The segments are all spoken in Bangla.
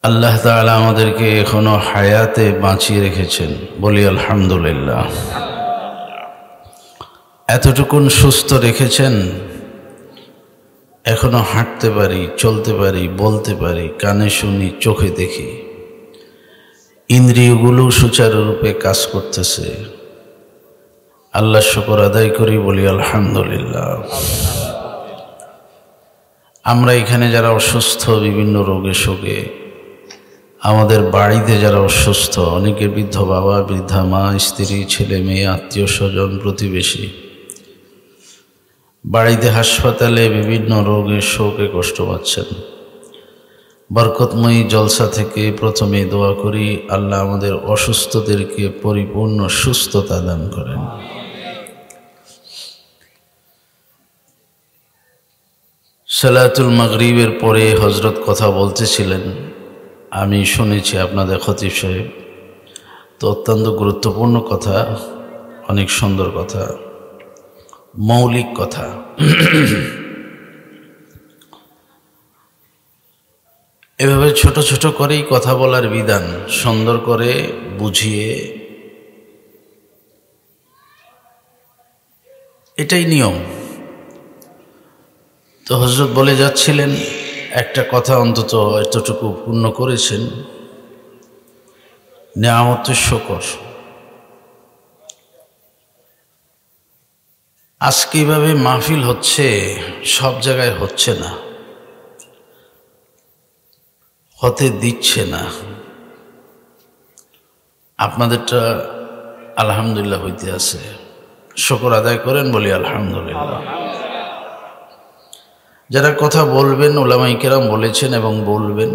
আল্লাহ তাআলা আমাদেরকে এখনো হায়াতে বাঁচিয়ে রেখেছেন, বলি আলহামদুলিল্লাহ। এতটুকুন সুস্থ রেখেছেন, এখনো হাঁটতে পারি, চলতে পারি, বলতে পারি, কানে শুনি, চোখে দেখি, ইন্দ্রিয়গুলো সুচারুরূপে কাজ করতেছে। আল্লাহ শুকর আদায় করি, বলি আলহামদুলিল্লাহ। আমরা এখানে যারা অসুস্থ, বিভিন্ন রোগে শোকে, আমাদের বাড়িতে যারা অসুস্থ, অনেকে বৃদ্ধ বাবা, বৃদ্ধা মা, স্ত্রী, ছেলে মেয়ে, আত্মীয় স্বজন, প্রতিবেশী, বাড়িতে হাসপাতালে বিভিন্ন রোগে শোকে কষ্ট পাচ্ছেন। বরকতময়ী জলসা থেকে প্রথমে দোয়া করি, আল্লাহ আমাদের অসুস্থদেরকে পরিপূর্ণ সুস্থতা দান করেন। সালাতুল মাগরিবের পরে হযরত কথা বলতেছিলেন, আমি শুনেছি আপনাদের খতিব সাহেব, তো অত্যন্ত গুরুত্বপূর্ণ কথা, অনেক সুন্দর কথা, মৌলিক কথা। এভাবে ছোট ছোট করেই কথা বলার বিধান, সুন্দর করে বুঝিয়ে, এটাই নিয়ম। তো হযরত বলে যাচ্ছিলেন, একটা কথা অন্তত এতটুকু পূর্ণ করেছেন, নেয়ামতের শুকর। আজকে এইভাবে মাহফিল হচ্ছে, সব জায়গায় হচ্ছে না, হতে দিচ্ছে না। আপনাদেরটা আলহামদুলিল্লাহ হইতে আছে, শুকর আদায় করেন, বলি আলহামদুলিল্লাহ। যারা কথা বলবেন, উলামায়ে কেরাম বলেছেন এবং বলবেন,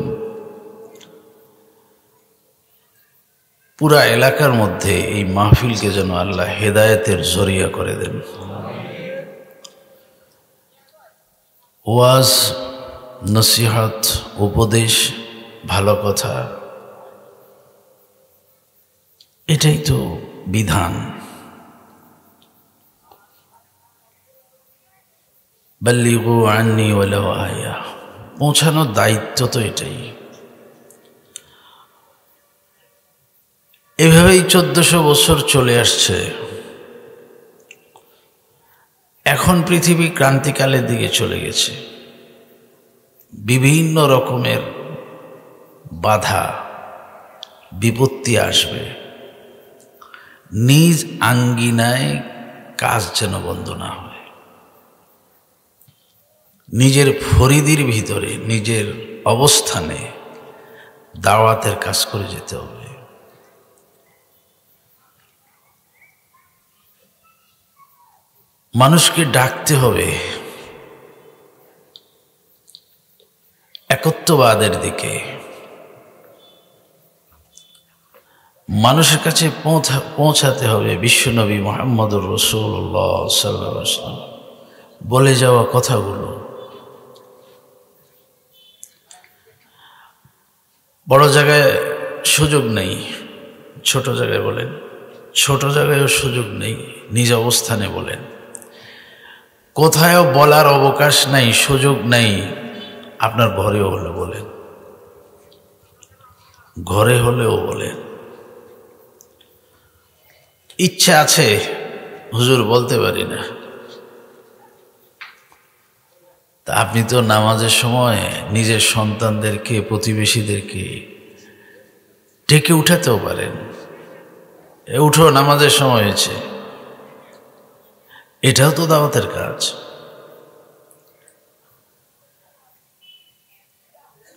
পুরা এলাকার মধ্যে এই মাহফিলকে যেন আল্লাহ হেদায়েতের জরিয়া করে দেন। ওয়াজ, নসিহত, উপদেশ, ভালো কথা, এটাই তো বিধান। বাল্লিগু আন্নি ওয়ালাউ আয়া, পৌঁছানোর দায়িত্ব তো এটাই। এভাবেই 1400 বছর চলে আসছে। এখন পৃথিবী ক্রান্তিকালের দিকে চলে গেছে। বিভিন্ন রকমের বাধা বিপত্তি আসবে, নিজ আঙ্গিনায় কাজ যেন বন্ধ না হয়। নিজের ফরিদির ভিতরে, নিজের অবস্থানে দাওয়াতের কাজ করে যেতে হবে। মানুষকে ডাকতে হবে একত্ববাদের দিকে। মানুষের কাছে পৌঁছাতে হবে বিশ্বনবী মুহাম্মদুর রাসূলুল্লাহ সাল্লাল্লাহু আলাইহি ওয়াসাল্লাম বলে যাওয়া কথাগুলো। বড় জায়গায় সুযোগ নেই, ছোট জায়গায় বলেন, ছোট জায়গায়ও সুযোগ নেই, নিজ অবস্থানে বলেন। কোথায়ও বলার অবকাশ নাই, সুযোগ নাই, আপনার ঘরেও হলে বলেন, ঘরে হলেও বলেন। ইচ্ছা আছে, হুজুর বলতে পারি না, তা আপনি তো নামাজের সময় নিজের সন্তানদেরকে, প্রতিবেশীদেরকে ডেকে উঠাতেও পারেন, উঠো, নামাজের সময় হয়েছে। এটাও তো দাওয়াতের কাজ।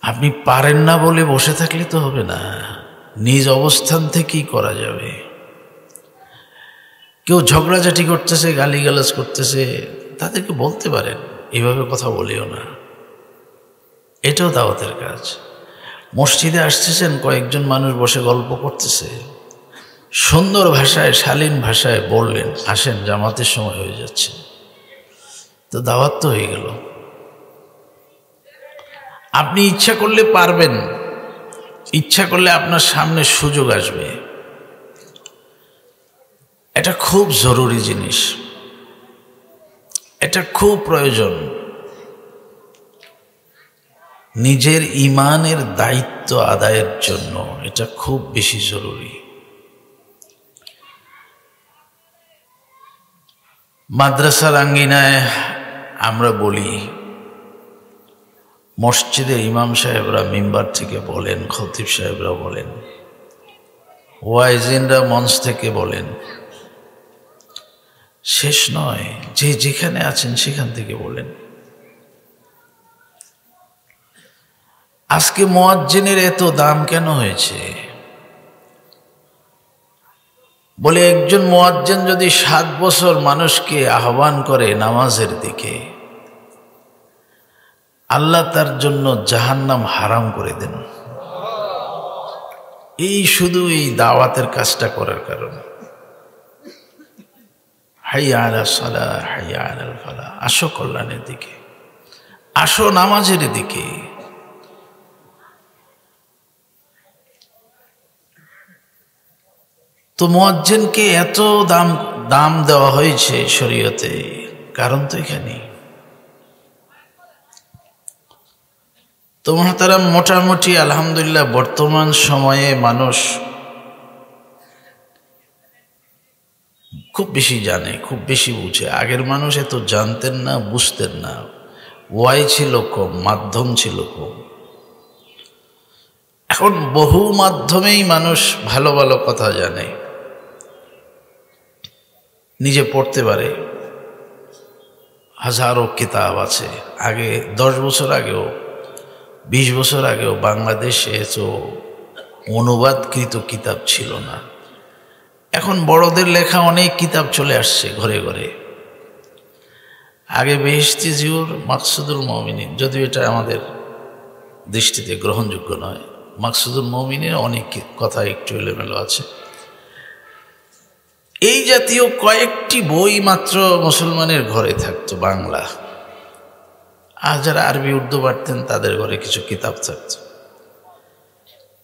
আপনি পারেন না বলে বসে থাকলে তো হবে না, নিজ অবস্থান থেকেই করা যাবে। কেউ ঝগড়াঝাটি করতেছে, গালিগালাজ করতেছে, তাদেরকে বলতে পারেন, এইভাবে কথা বলিও না, এটাও দাওয়াতের কাজ। মসজিদে আসতেছেন, কয়েকজন মানুষ বসে গল্প করতেছে, সুন্দর ভাষায়, শালীন ভাষায় বললেন, আসেন, জামাতের সময় হয়ে যাচ্ছে, তো দাওয়াত তো হয়ে গেল। আপনি ইচ্ছা করলে পারবেন, ইচ্ছা করলে আপনার সামনে সুযোগ আসবে। এটা খুব জরুরি জিনিস, এটা খুব প্রয়োজন। নিজের ঈমানের দায়িত্ব আদায়ের জন্য এটা খুব বেশি জরুরি। মাদ্রাসার আঙ্গিনায় আমরা বলি, মসজিদের ইমাম সাহেবরা মিম্বার থেকে বলেন, খতিব সাহেবরা বলেন, ওয়াইজিনরা মঞ্চ থেকে বলেন, শেষ নয়, যে যেখানে আছেন সেখান থেকে বলেন। আজকে মুয়াজ্জিনের এত দাম কেন হয়েছে? বলে একজন মুয়াজ্জিন যদি 7 বছর মানুষকে আহ্বান করে নামাজের দিকে, আল্লাহ তার জন্য জাহান্নাম হারাম করে দেন। এই শুধু এই দাওয়াতের কাজটা করার কারণে। হাইয়া আলাস সালাহ, হাইয়া আলাল ফালাহ, আসো কল্যাণের দিকে, আসো নামাজের দিকে। তো মুয়াজ্জিনকে এত দাম দেওয়া হয়েছে শরীয়তে, কারণ তো এখানে। তো মুহতারাম, মোটামুটি আলহামদুলিল্লাহ বর্তমান সময়ে মানুষ খুব বেশি জানে, খুব বেশি বুঝে। আগের মানুষ এত জানতেন না, বুঝতেন না, ওয়াই ছিল কম, মাধ্যম ছিল কম। এখন বহু মাধ্যমেই মানুষ ভালো ভালো কথা জানে, নিজে পড়তে পারে। হাজারো কিতাব আছে। আগে 10 বছর আগেও, 20 বছর আগেও বাংলাদেশে তো অনুবাদকৃত কিতাব ছিল না। এখন বড়দের লেখা অনেক কিতাব চলে আসছে ঘরে ঘরে। আগে বেহেশতি জিউর মাকসুদুল মুমিনিন, যদিও এটা আমাদের দৃষ্টিতে গ্রহণযোগ্য নয়, মাকসুদুল মুমিনের অনেক কথা একটু এলোমেলো আছে। এই জাতীয় কয়েকটি বই মাত্র মুসলমানের ঘরে থাকতো বাংলা। আর যারা আরবি উর্দু পারতেন তাদের ঘরে কিছু কিতাব থাকত।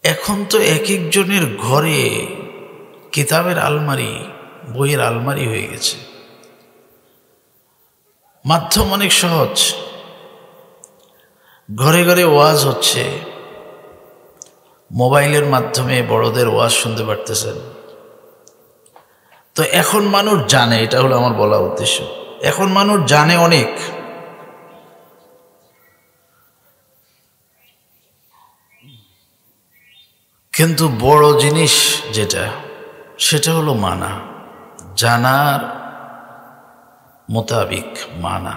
এখন তো এক একজনের ঘরে কিতাবের আলমারি, বইয়ের আলমারি হয়ে গেছে। মাধ্যম অনেক সহজ, ঘরে ঘরে ওয়াজ হচ্ছে, মোবাইলের মাধ্যমে বড়দের ওয়াজ শুনতে পারতেছেন। তো এখন মানুষ জানে, এটা হলো আমার বলা উদ্দেশ্য, এখন মানুষ জানে অনেক। কিন্তু বড় জিনিস যেটা, সেটা হলো মানা, জানার মোতাবিক মানা।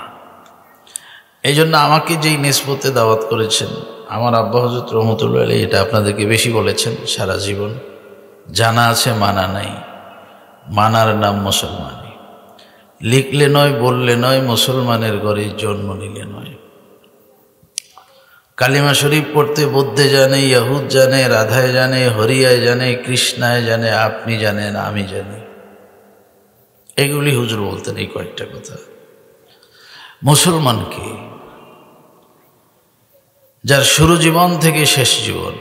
এই জন্য আমাকে যেই নিসবতে দাওয়াত করেছেন আমার আব্বা হযরত রহমতুল্লাহ আলাইহি, এটা আপনাদেরকে বেশি বলেছেন সারা জীবন। জানা আছে, মানা নাই। মানার নাম মুসলমানি। লিখলে নয়, বললে নয়, মুসলমানের ঘরে জন্ম নিলে নয়। কালিমা শরীফ পড়তে বৌদ্ধে জানে, ইয়াহুদ জানে, রাধায় জানে, হরিয়ায় জানে, কৃষ্ণায় জানে, আপনি জানেন, আমি জানি। এগুলি হুজুর বলতেন এই কয়েকটা কথা। মুসলমানকে, যার শুরু জীবন থেকে শেষ জীবন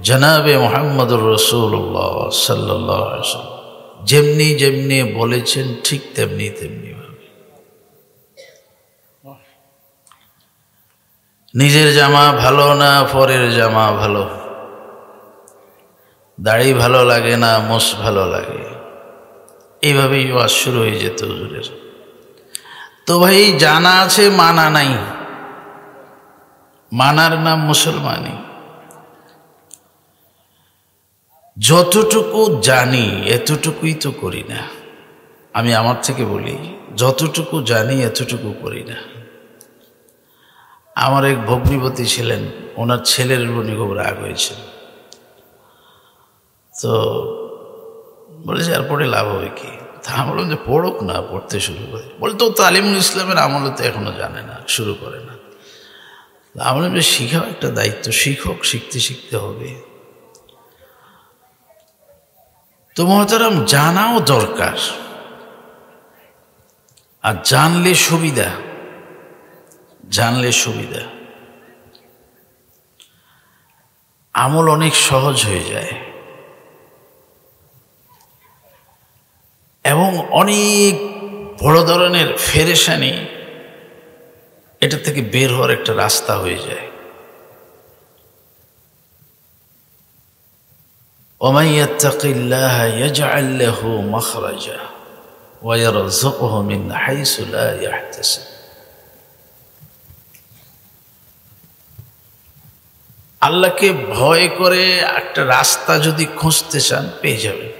জনাবে মুহাম্মদুর রাসূলুল্লাহ সাল্লাল্লাহু আলাইহি ওয়াসাল্লাম যেমনি যেমনি বলেছেন ঠিক তেমনি তেমনি ভাবে। নিজের জামা ভালো না, পরের জামা ভালো। দাড়ি ভালো লাগে না, মোশ ভালো লাগে। এইভাবেই ওয়াজ শুরু হয়ে যেত হুজুরের। তো ভাই, জানা আছে, মানা নাই। মানার নাম মুসলমানি। যতটুকু জানি এতটুকুই তো করি না। আমি আমার থেকে বলি, যতটুকু জানি এতটুকু করি না। আমার এক ভগ্নিপতি ছিলেন, ওনার ছেলের উনি খুব রাগ হয়েছেন। তো বলেছে আর পড়ে লাভ হবে কি? তা আমি বললাম যে পড়ুক না, পড়তে শুরু করে। বলে তো তালিমুল ইসলামের আমলে তো এখনো জানে না, শুরু করে না। আমি বললাম যে শিখাও একটা দায়িত্ব, শিখক, শিখতে শিখতে হবে। তো মুহতারাম, জানাও দরকার, আর জানলে সুবিধা, জানলে সুবিধা। আমল অনেক সহজ হয়ে যায় এবং অনেক বড় ধরনের পেরেশানি এটা থেকে বের হওয়ার একটা রাস্তা হয়ে যায়। ওয়ামান ইয়াত্তাকিল্লাহা ইয়াজআল লাহু মাখরাজা ওয়া ইয়ারযুকহু মিন হাইসু লা ইয়াহতাসিব। আল্লাহকে ভয় করে একটা রাস্তা যদি খুঁজতে চান পেয়ে যাবেন।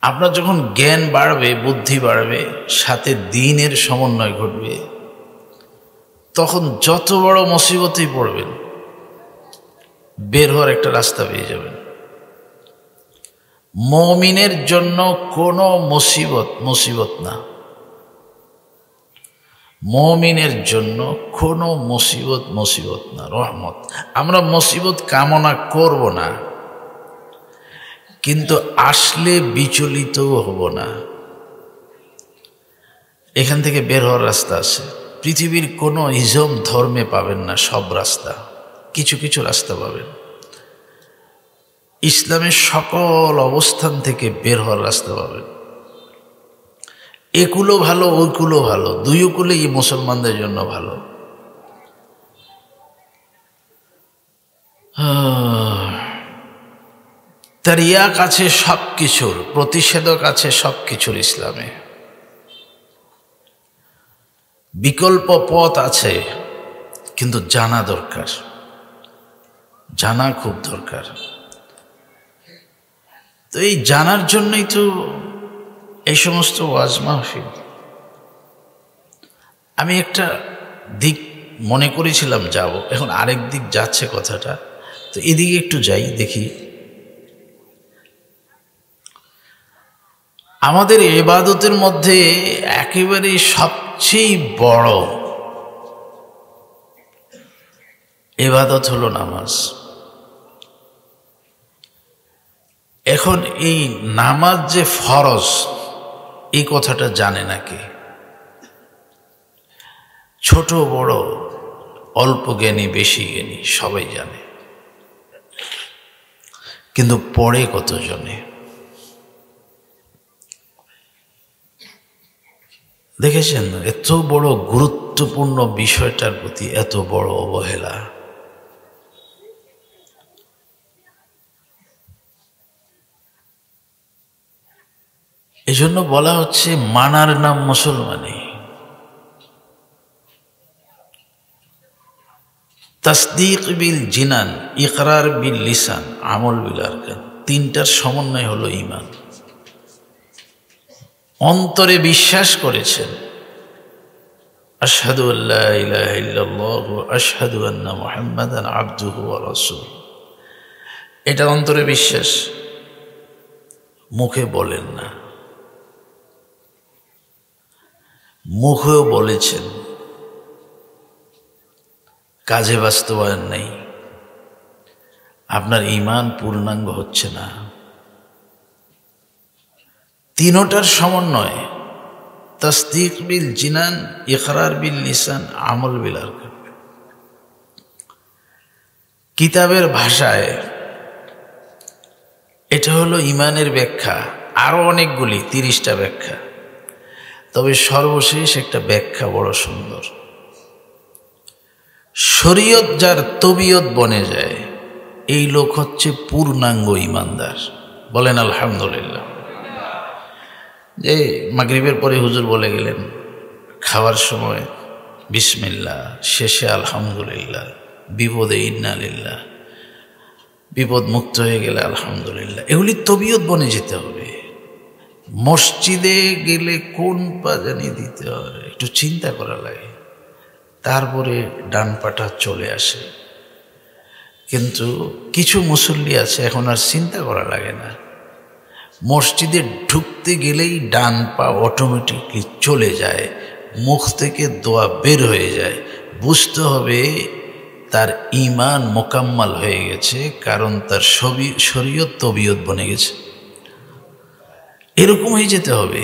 আপনার যখন জ্ঞান বাড়বে, বুদ্ধি বাড়বে, সাথে দ্বীনের সমন্বয় ঘটবে, তখন যত বড় মুসিবতেই পড়বেন বের হওয়ার একটা রাস্তা পেয়ে যাবেন। মুমিনের জন্য কোনো মুসিবত না, মুমিনের জন্য কোনো মুসিবত না, রহমত। আমরা মুসিবত কামনা করব না, কিন্তু আসলে বিচলিত হব না। এখান থেকে বের হওয়ার রাস্তা আছে। পৃথিবীর কোনো ইজম ধর্মে পাবেন না সব রাস্তা, কিছু কিছু রাস্তা পাবেন। ইসলামের সকল অবস্থান থেকে বের হওয়ার রাস্তা পাবেন। একুলো ভালো, ওইকুলো ভালো, দুই কুলেই মুসলমানদের জন্য ভালো। তারিয়াক আছে সব কিছুর, প্রতিষেধক আছে সব কিছুর ইসলামে। বিকল্প পথ আছে, কিন্তু জানা দরকার, জানা খুব দরকার। তো এই জানার জন্যই তো এই সমস্ত ওয়াজ মাহফিল। আমি একটা দিক মনে করেছিলাম যাব, এখন আরেক দিক যাচ্ছে কথাটা, তো এদিকে একটু যাই দেখি। আমাদের ইবাদতের মধ্যে একেবারে সবচেয়ে বড় ইবাদত হলো নামাজ। এখন এই নামাজ যে ফরজ, এই কথাটা জানে না কে? ছোট বড়, অল্প জ্ঞানী বেশি জ্ঞানী সবাই জানে, কিন্তু পড়ে কতজনে? দেখেছেন এত বড় গুরুত্বপূর্ণ বিষয়টার প্রতি এত বড় অবহেলা। এজন্য বলা হচ্ছে মানার নাম মুসলমানি। তাসদীক বিল জিনান, ইকরার বিল লিসান, আমল বিল আরকান, তিনটার সমন্বয় হলো ঈমান। অন্তরে বিশ্বাস করেছেন আশহাদু আল্লা ইলাহা ইল্লাল্লাহ ওয়া আশহাদু আন্না মুহাম্মাদান আবদুহু ওয়া রাসূলুহু, এটা অন্তরে বিশ্বাস, মুখে বলেন না, মুখেও বলেছেন, কাজে বাস্তবায়ন নেই, আপনার ঈমান পূর্ণাঙ্গ হচ্ছে না। তিনটার সমন্বয়, তাসদীক বিল জিনান, ইকরার বিল লিসান, আমল বিল আরকান। কিতাবের ভাষায় এটা হলো ঈমানের ব্যাখ্যা, আরো অনেকগুলি 30টা ব্যাখ্যা, তবে সর্বশেষ একটা ব্যাখ্যা বড় সুন্দর। শরীয়ত যার তবিয়ত বনে যায়, এই লোক হচ্ছে পূর্ণাঙ্গ ঈমানদার। বলেন আলহামদুলিল্লাহ। যে মাগরিবের পরে হুজুর বলে গেলেন খাওয়ার সময় বিসমিল্লাহ, শেষে আলহামদুলিল্লাহ, বিপদে ইন্না লিল্লাহ, বিপদ মুক্ত হয়ে গেলে আলহামদুলিল্লাহ, এগুলি তবিয়ত বনে যেতে হবে। মসজিদে গেলে কোন পা জানি দিতে হয় একটু চিন্তা করা লাগে, তারপরে ডান পাটা চলে আসে। কিন্তু কিছু মুসল্লি আছে এখন আর চিন্তা করা লাগে না, মসজিদে ঢুকতে গেলেই ডান পা অটোমেটিকলি চলে যায়, মুখ থেকে দোয়া বের হয়ে যায়। বুঝতে হবে তার ঈমান মোকাম্মাল হয়ে গেছে, কারণ তার শরীয়ত তবিয়ত বনে গেছে। এরকম হয়ে যেতে হবে।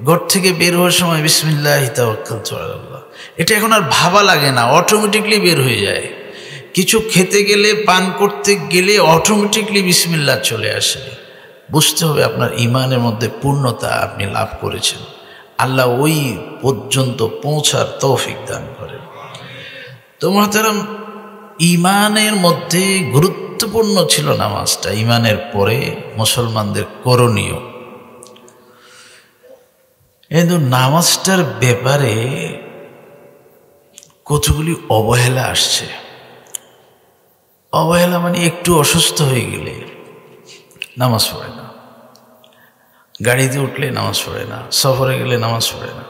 ঘর থেকে বের হওয়ার সময় বিসমিল্লাহি তাওয়াক্কালতু আলাল্লাহ, এটা এখন আর ভাবা লাগে না, অটোমেটিকলি বের হয়ে যায়। কিছু খেতে গেলে, পান করতে গেলে অটোমেটিকলি বিসমিল্লাহ চলে আসে। বুঝতে হবে আপনার ঈমানের মধ্যে পূর্ণতা আপনি লাভ করেছেন। আল্লাহ ওই পর্যন্ত পৌঁছার তৌফিক দান করেন। তো মুহতারাম, ইমানের মধ্যে গুরুত্বপূর্ণ ছিল নামাজটা, ইমানের পরে মুসলমানদের করণীয়। কিন্তু নামাজটার ব্যাপারে কতগুলি অবহেলা আসছে। অবহেলা মানে একটু অসুস্থ হয়ে গেলে নামাজ পড়ে না, গাড়িতে উঠলে নামাজ পড়ে না, সফরে গেলে নামাজ পড়ে না।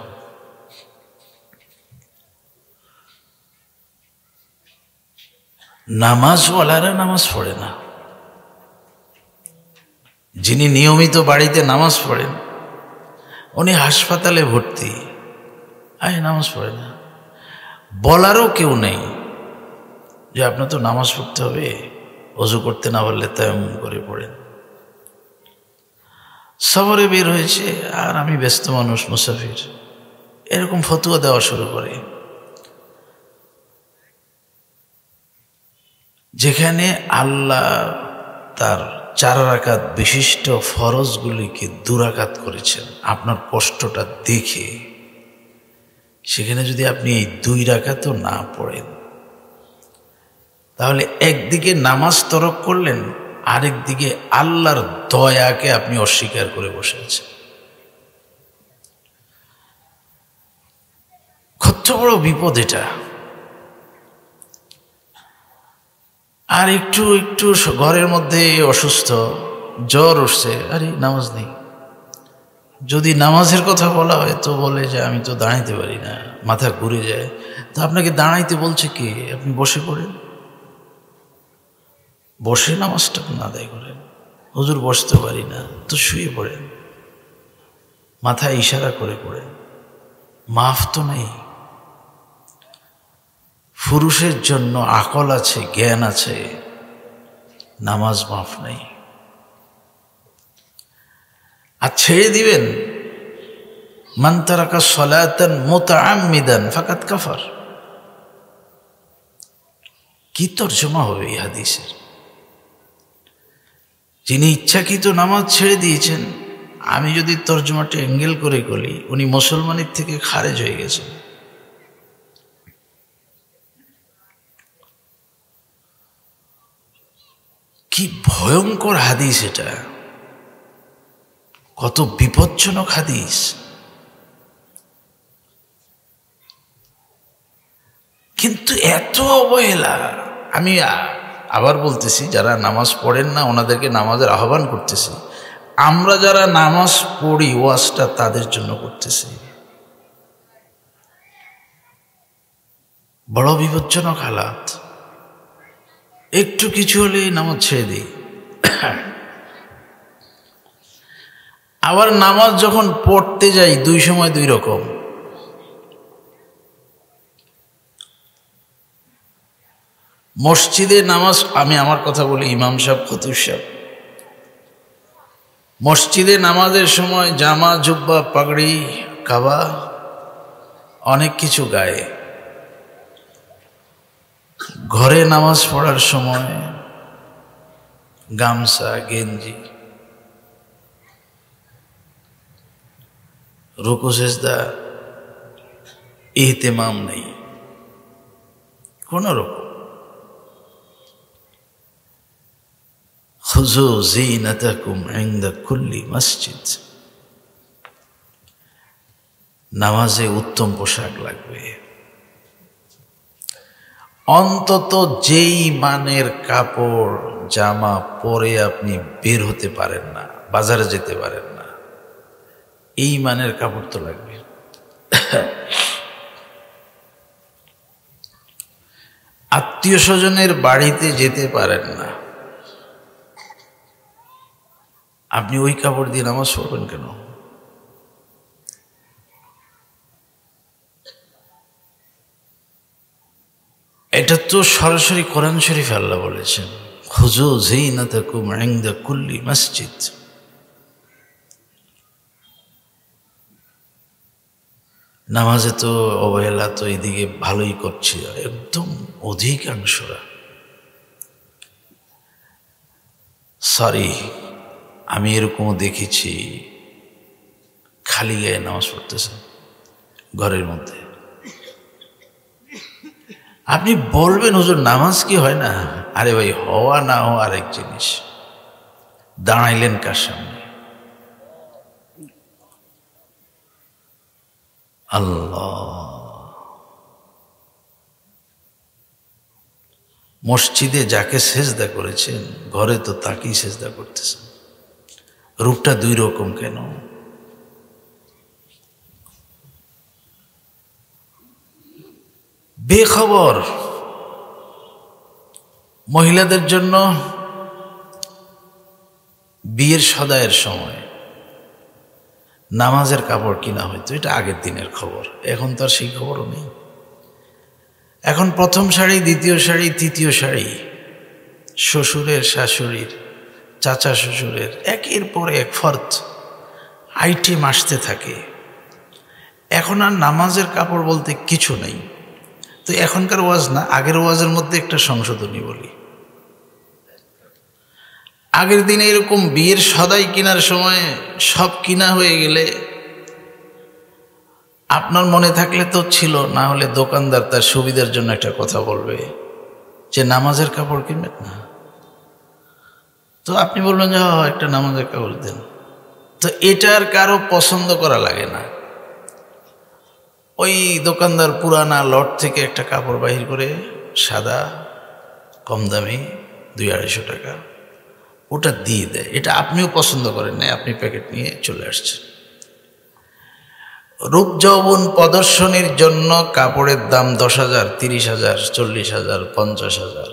নামাজওয়ালারা নামাজ পড়ে না। যিনি নিয়মিত বাড়িতে নামাজ পড়েন উনি হাসপাতালে ভর্তি, নামাজ পড়ে না। বলারও কেউ নেই যে আপনার তো নামাজ পড়তে হবে, ওযু করতে না পারলে তায়াম্মুম করে পড়েন। সফরে বের হয়েছে আর আমি ব্যস্ত মানুষ, মুসাফির, এরকম ফতোয়া দেওয়া শুরু করে। যেখানে আল্লাহ তার 4 রাকাত বিশিষ্ট ফরজগুলিকে 2 রাকাত করেছেন আপনার কষ্টটা দেখে, সেখানে যদি আপনি এই 2 রাকাতও না পড়েন, তাহলে একদিকে নামাজ তরক করলেন, আরেকদিকে আল্লাহর দয়াকে আপনি অস্বীকার করে বসে আছেন। কত বড় বিপদ এটা। আর একটু একটু ঘরের মধ্যে অসুস্থ, জ্বর উঠছে, আরে নামাজ নেই। যদি নামাজের কথা বলা হয় তো বলে যে আমি তো দাঁড়াইতে পারি না, মাথা ঘুরে যায়। তো আপনাকে দাঁড়াইতে বলছে কে? আপনি বসে পড়েন, বসে নামাজটা না আদায় করেন। হুজুর বসতে পারি না, তো শুয়ে পড়েন, মাথায় ইশারা করে পড়েন। মাফ তো নেই। পুরুষের জন্য আকল আছে, জ্ঞান আছে, নামাজ মাফ নেই। আর ছেড়ে দিবেন, মান তারাকা সলাতান মুতাআম্মিদান ফাকাদ কাফার। কি তর্জমা হবে এই হাদিসের? যিনি ইচ্ছাকৃত নামাজ ছেড়ে দিয়েছেন, আমি যদি তর্জমাটা অ্যাঙ্গেল করে বলি, উনি মুসলমানের থেকে খারেজ হয়ে গেছেন। কি ভয়ঙ্কর হাদিস এটা, কত বিপজ্জনক হাদিস। কিন্তু এত অবহেলা। আমি আবার বলতেছি, যারা নামাজ পড়েন না ওনাদেরকে নামাজের আহ্বান করতেছি। আমরা যারা নামাজ পড়ি, ওয়াজটা তাদের জন্য করতেছি। বড় বিপজ্জনক হালাত। একটু কিছু হলেই নামাজ ছেড়ে দিই। আবার নামাজ যখন পড়তে যাই, 2 সময় 2 রকম। মসজিদে নামাজ, আমি আমার কথা বলি, ইমাম সাহেব, খতিব সাহেব, মসজিদে নামাজের সময় জামা, জুব্বা, পাগড়ি, কাবা, অনেক কিছু গায়ে। ঘরে নামাজ পড়ার সময় গামছা, গেঞ্জি, রুকু সেজদা ইহতেমাম নেই কোন রকম। খুযু যিনাতাকুম ইনদা কুল্লি মসজিদ। নামাজে উত্তম পোশাক লাগবে। অন্তত যেই মানের কাপড় জামা পরে আপনি বের হতে পারেন না, বাজারে যেতে পারেন না, এই মানের কাপড় তো লাগবে। আত্মীয় স্বজনের বাড়িতে যেতে পারেন না, আপনি ওই কাপড় দিয়ে নামাজ পড়বেন কেন? এটা তো সরাসরি কোরআন শরীফে আল্লাহ বলেছেন, খুযু যিনাতাকুম ইনদা কুল্লি মসজিদ। নামাজে তো অবহেলা তো এদিকে ভালোই করছে একদম অধিকাংশরা। সরি, আমি এরকমও দেখেছি খালি গায়ে নামাজ পড়তেছে ঘরের মধ্যে। আপনি বলবেন হুজুর নামাজ কি হয় না? আরে ভাই, হওয়া না হওয়া আরেক জিনিস। দাঁড়াইলেন কার সামনে? আল্লাহ। মসজিদে যাকে সেজদা করেছেন, ঘরে তো তাকেই সেজদা করতেছেন। রূপটা দুই রকম কেন? বেখবর। মহিলাদের জন্য বিয়ের সদাইয়ের সময় নামাজের কাপড় কিনা হয়তো, এটা আগের দিনের খবর। এখন তো আর সেই খবরও নেই। এখন প্রথম শাড়ি, দ্বিতীয় শাড়ি, তৃতীয় শাড়ি, শ্বশুরের, শাশুড়ির, চাচা শ্বশুরের, একের পর এক ফর্দ আইটেম আসতে থাকে। এখন আর নামাজের কাপড় বলতে কিছু নেই। তো এখনকার ওয়াজ না, আগের ওয়াজের মধ্যে একটা সংশোধনী বলি। আগের দিনে এরকম বিয়ের সদাই কেনার সময় সব কিনা হয়ে গেলে আপনার মনে থাকলে তো ছিল, না হলে দোকানদার তার সুবিধার জন্য একটা কথা বলবে যে নামাজের কাপড় কিনবেন না। তো আপনি বলবেন যে একটা নামাজের কাপড় দেন। তো এটা আর কারো পছন্দ করা লাগে না। ওই দোকানদার পুরানা লট থেকে একটা কাপড় বাহির করে, সাদা, কম দামি, 200-250 টাকা, ওটা দিয়ে দেয়। এটা আপনিও পছন্দ করেন না, আপনি প্যাকেট নিয়ে চলে আসছেন। রূপ যৌবন প্রদর্শনীর জন্য কাপড়ের দাম 10,000, 30,000, 40,000, 50,000।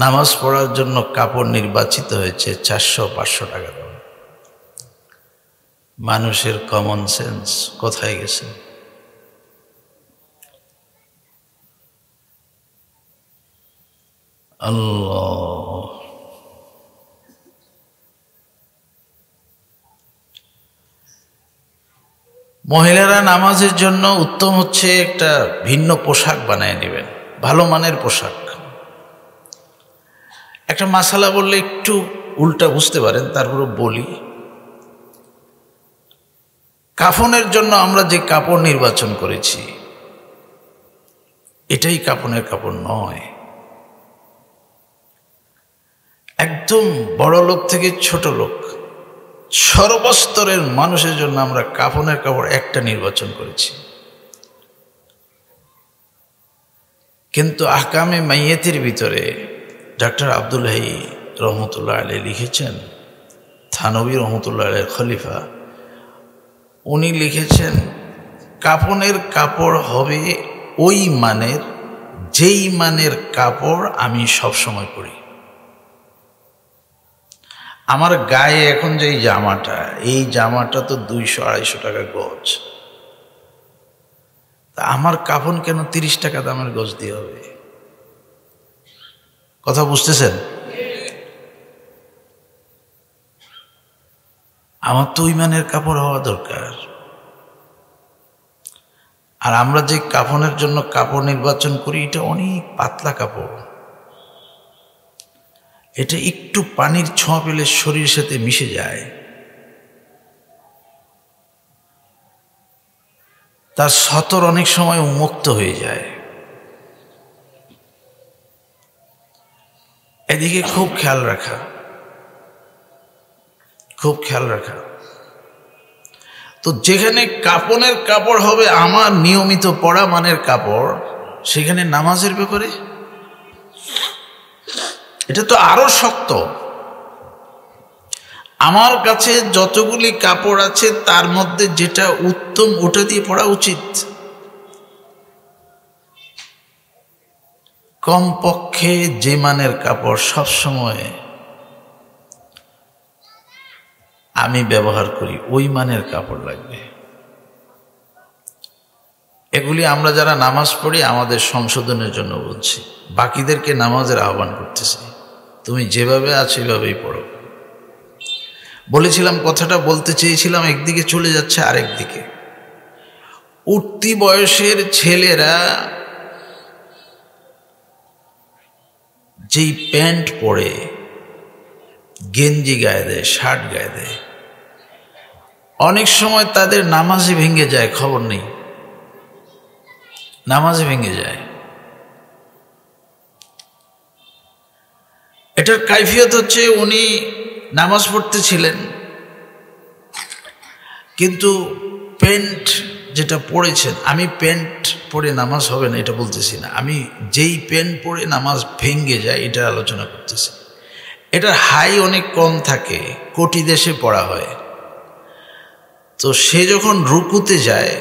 নামাজ পড়ার জন্য কাপড় নির্বাচিত হয়েছে 400-500 টাকা দাম। মানুষের কমন সেন্স কোথায় গেছে? আল্লাহ। মহিলারা নামাজের জন্য উত্তম হচ্ছে একটা ভিন্ন পোশাক বানিয়ে নেবেন, ভালো মানের পোশাক। একটা মাসালা বললে একটু উল্টা বুঝতে পারেন, তারপরে বলি। কাফনের জন্য আমরা যে কাপড় নির্বাচন করেছি, এটাই কাফনের কাপড় নয়। একদম বড় লোক থেকে ছোট লোক, সর্বস্তরের মানুষের জন্য আমরা কাফনের কাপড় একটা নির্বাচন করেছি। কিন্তু আহকামে মাইয়াতের ভিতরে ডক্টর আব্দুল হাই রহমতুল্লাহ আলাইহি লিখেছেন, থানবী রহমতুল্লাহ আলাইহির খলিফা, উনি লিখেছেন কাফনের কাপড় হবে ওই মানের, যেই মানের কাপড় আমি সব সময় পরি। আমার গায়ে এখন যে জামাটা, এই জামাটা তো 200-250 টাকা গজ। তা আমার কাফন কেন 30 টাকা দামের গজ দিয়ে হবে? কথা বুঝতেছেন? আমার তো ওই মানের কাপড় হওয়া দরকার। আর আমরা যে কাফনের জন্য কাপড় নির্বাচন করি, এটা অনেক পাতলা কাপড়। এটা একটু পানির ছোঁয়া পেলে শরীরের সাথে মিশে যায়, তার সতর অনেক সময় উন্মুক্ত হয়ে যায়। এদিকে খুব খেয়াল রাখা, খুব খেয়াল রাখা। তো যেখানে কাফনের কাপড় হবে আমার নিয়মিত পড়া মানের কাপড়, সেখানে নামাজের ব্যাপারে এটা তো আরো শক্ত। আমার কাছে যতগুলি কাপড় আছে তার মধ্যে যেটা উত্তম ওটা দিয়ে পড়া উচিত। কমপক্ষে যে মানের কাপড় সব সময় আমি ব্যবহার করি, ওই মানের কাপড় লাগবে। এগুলি আমরা যারা নামাজ পড়ি আমাদের সংশোধনের জন্য বলছি, বাকিদেরকে নামাজের আহ্বান করতেছি, তুমি যেভাবে আছো এভাবেই পড়ো। বলেছিলাম, কথাটা বলতে চেয়েছিলাম, একদিকে চলে যাচ্ছে আরেক দিকে। উঠতি বয়সের ছেলেরা যেই প্যান্ট পরে, গেঞ্জি গায়ে দেয়, শার্ট গায়ে দেয়, অনেক সময় তাদের নামাজে ভেঙে যায়, খবর নেই, নামাজে ভেঙে যায়। এটার কাইফিয়ত হচ্ছে উনি নামাজ পড়তেছিলেন, কিন্তু প্যান্ট যেটা পড়েছেন, আমি প্যান্ট পরে নামাজ হবে না এটা বলতেছি না, আমি যেই প্যান্ট পরে নামাজ ভেঙ্গে যায় এটা আলোচনা করতেছি। এটার হাই অনেক কম থাকে, কোটি দেশে পড়া হয়। তো সে যখন রুকুতে যায়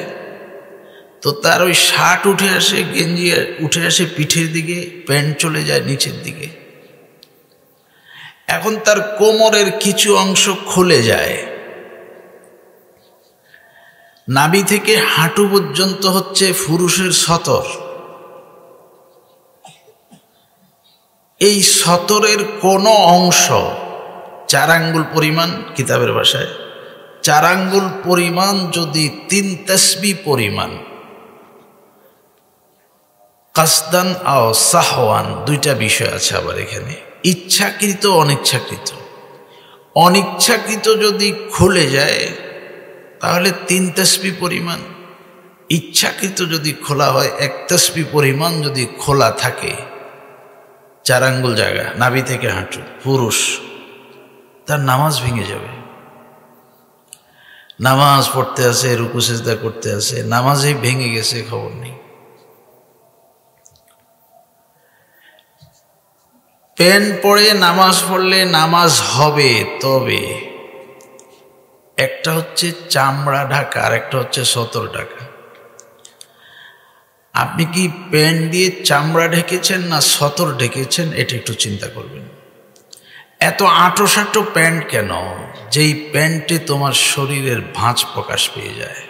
তো তার ওই শার্ট উঠে আসে, গেঞ্জি উঠে আসে পিঠের দিকে, প্যান্ট চলে যায় নিচের দিকে। এখন তার কোমরের কিছু অংশ খুলে যায়, নাভি থেকে হাঁটু পর্যন্ত হচ্ছে পুরুষের সতর। এই সতরের কোনো অংশ 4 আঙ্গুল পরিমাণ, কিতাবের ভাষায় 4 আঙ্গুল পরিমাণ যদি 3 তাসবিহ পরিমাণ, কাসদান আও সাহওয়ান, 2টা বিষয় আছে আবার এখানে, ইচ্ছাকৃত অনিচ্ছাকৃত। অনিচ্ছাকৃত যদি খুলে যায় তাহলে 3 তাসবিহ পরিমাণ, ইচ্ছাকৃত যদি খোলা হয় 1 তাসবিহ পরিমাণ যদি খোলা থাকে 4 আঙ্গুল জায়গা নাভি থেকে হাঁটু, পুরুষ, তার নামাজ ভেঙে যাবে। নামাজ পড়তে আসে, রুকু সিজদা করতে আসে, নামাজেই ভেঙে গেছে, খবর নেই। প্যান্ট পরে নামাজ পড়লে নামাজ হবে, তবে একটা হচ্ছে চামড়া ঢাকা আর একটা হচ্ছে সতর ঢাকা। আপনি কি প্যান্ট দিয়ে চামড়া ঢেকেছেন না সতর ঢেকেছেন, এটা একটু চিন্তা করবেন। এত আঁটো-সাঁটো প্যান্ট কেন, যেই প্যান্টে তোমার শরীরের ভাঁজ প্রকাশ পেয়ে যায়?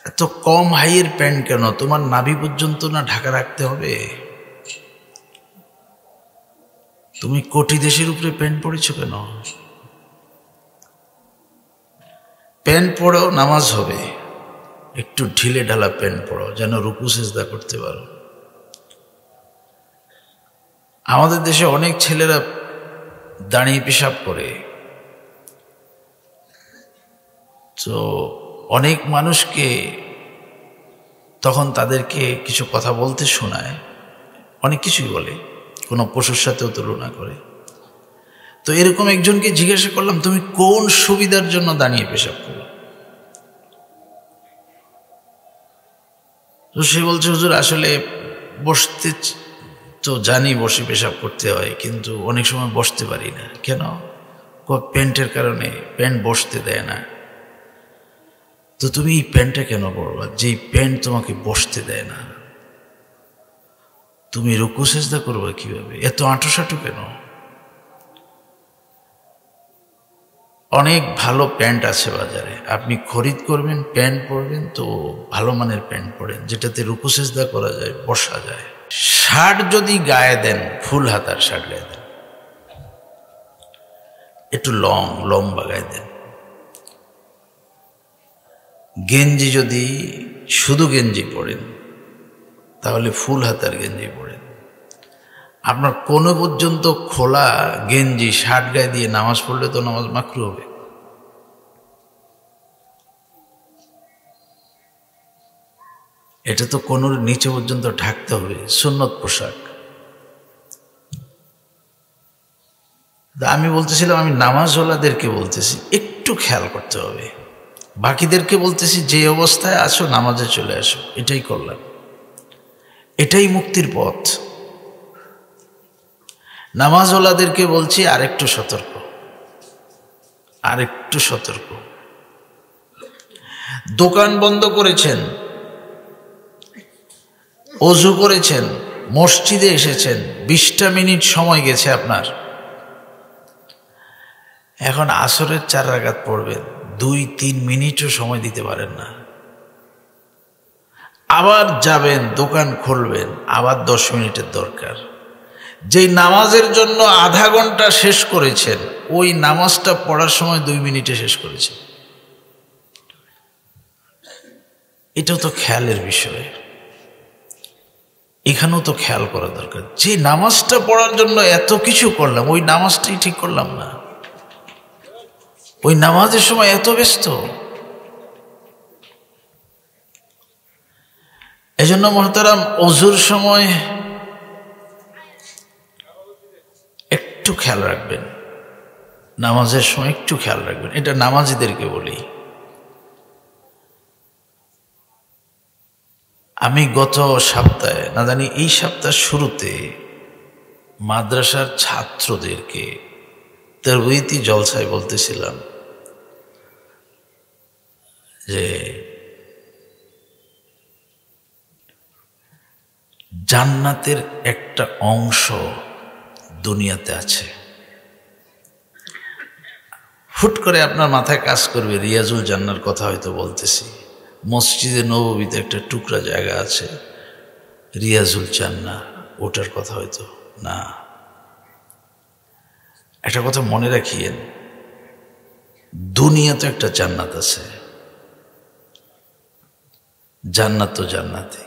এত কম হাইয়ের প্যান্ট কেন? তোমার নাভি পর্যন্ত না ঢাকা রাখতে হবে? তুমি কোটি দেশের উপরে প্যান্ট পরেছো কেন? প্যান্ট পরেও নামাজ হবে, একটু ঢিলে ঢালা প্যান্ট পরো, যেন রুকু সিজদা করতে পারো। আমাদের দেশে অনেক ছেলেরা দাঁড়িয়ে পেশাব করে, তো অনেক মানুষকে তখন তাদেরকে কিছু কথা বলতে শোনায়, অনেক কিছুই বলে, কোনো পশুর সাথেও তুলনা করে। তো এরকম একজনকে জিজ্ঞাসা করলাম, তুমি কোন সুবিধার জন্য দাঁড়িয়ে পেশাব করো? তো সে বলছে, হুজুর আসলে বসতে তো জানি বসে পেশাব করতে হয়, কিন্তু অনেক সময় বসতে পারি না। কেন? প্যান্টের কারণে, প্যান্ট বসতে দেয় না। তো তুমি এই প্যান্টটা কেন পরবা, যেই প্যান্ট তোমাকে বসতে দেয় না? তুমি রুকু সিজদা করবা কিভাবে? এত আঁটোসাঁটো কেন? অনেক ভালো প্যান্ট আছে বাজারে, আপনি খরিদ করবেন, প্যান্ট পরবেন, তো ভালো মানের প্যান্ট পরেন, যেটাতে রুকু সিজদা করা যায়, বসা যায়। শার্ট যদি গায়ে দেন, ফুল হাতার শার্ট গায়ে দেন, একটু লম্বা গায়ে দেন। গেঞ্জি যদি শুধু গেঞ্জি পরেন, তাহলে ফুল হাতার গেঞ্জি পরেন। আপনার কোনো পর্যন্ত খোলা গেঞ্জি শার্ট গায়ে দিয়ে নামাজ পড়লে তো নামাজ মাকরু হবে। এটা তো কোনোর নিচে পর্যন্ত ঢাকতে হবে, সুন্নত পোশাক। আমি বলতেছিলাম, আমি নামাজওয়ালাদেরকে বলতেছি একটু খেয়াল করতে হবে। বাকিদেরকে বলতেছি যে অবস্থায় আছো নামাজে চলে আসো, এটাই করলাম, এটাই মুক্তির পথ। নামাজওয়ালাদেরকে বলছি আরেকটু সতর্ক, আরেকটু সতর্ক। দোকান বন্ধ করেছেন, ওযু করেছেন, মসজিদে এসেছেন, 20টা মিনিট সময় গেছে আপনার, এখন আসরের 4 রাকাত পড়বেন, 2-3 মিনিটও সময় দিতে পারেন না। আবার যাবেন, দোকান খুলবেন, আবার 10 মিনিটের দরকার। যেই নামাজের জন্য আধা ঘন্টা শেষ করেছেন, ওই নামাজটা পড়ার সময় 2 মিনিটে শেষ করেছেন। এটাও তো খেয়ালের বিষয়, এখানেও তো খেয়াল করা দরকার। যে নামাজটা পড়ার জন্য এত কিছু করলাম, ওই নামাজটাই ঠিক করলাম না, ওই নামাজের সময় এত ব্যস্ত। এজন্য মুহতারাম, ওযুর সময় একটু খেয়াল রাখবেন, নামাজের সময় একটু খেয়াল রাখবেন। এটা নামাজিদেরকে বলি। আমি গত সপ্তাহে, না জানি এই সপ্তাহ শুরুতে, মাদ্রাসার ছাত্রদেরকে তারবিয়তি জলসায় বলতেছিলাম যে জান্নাতের একটা অংশ দুনিয়াতে আছে। হুট করে আপনার মাথায় কাজ করবে রিয়াজুল জান্নার কথা হয়তো বলতেছি, মসজিদে নববীতে একটা টুকরা জায়গা আছে রিয়াজুল জান্না, ওটার কথা হয়তো না। একটা কথা মনে রাখিয়েন, দুনিয়াতে একটা জান্নাত আছে, জান্নাত তো জান্নাতে।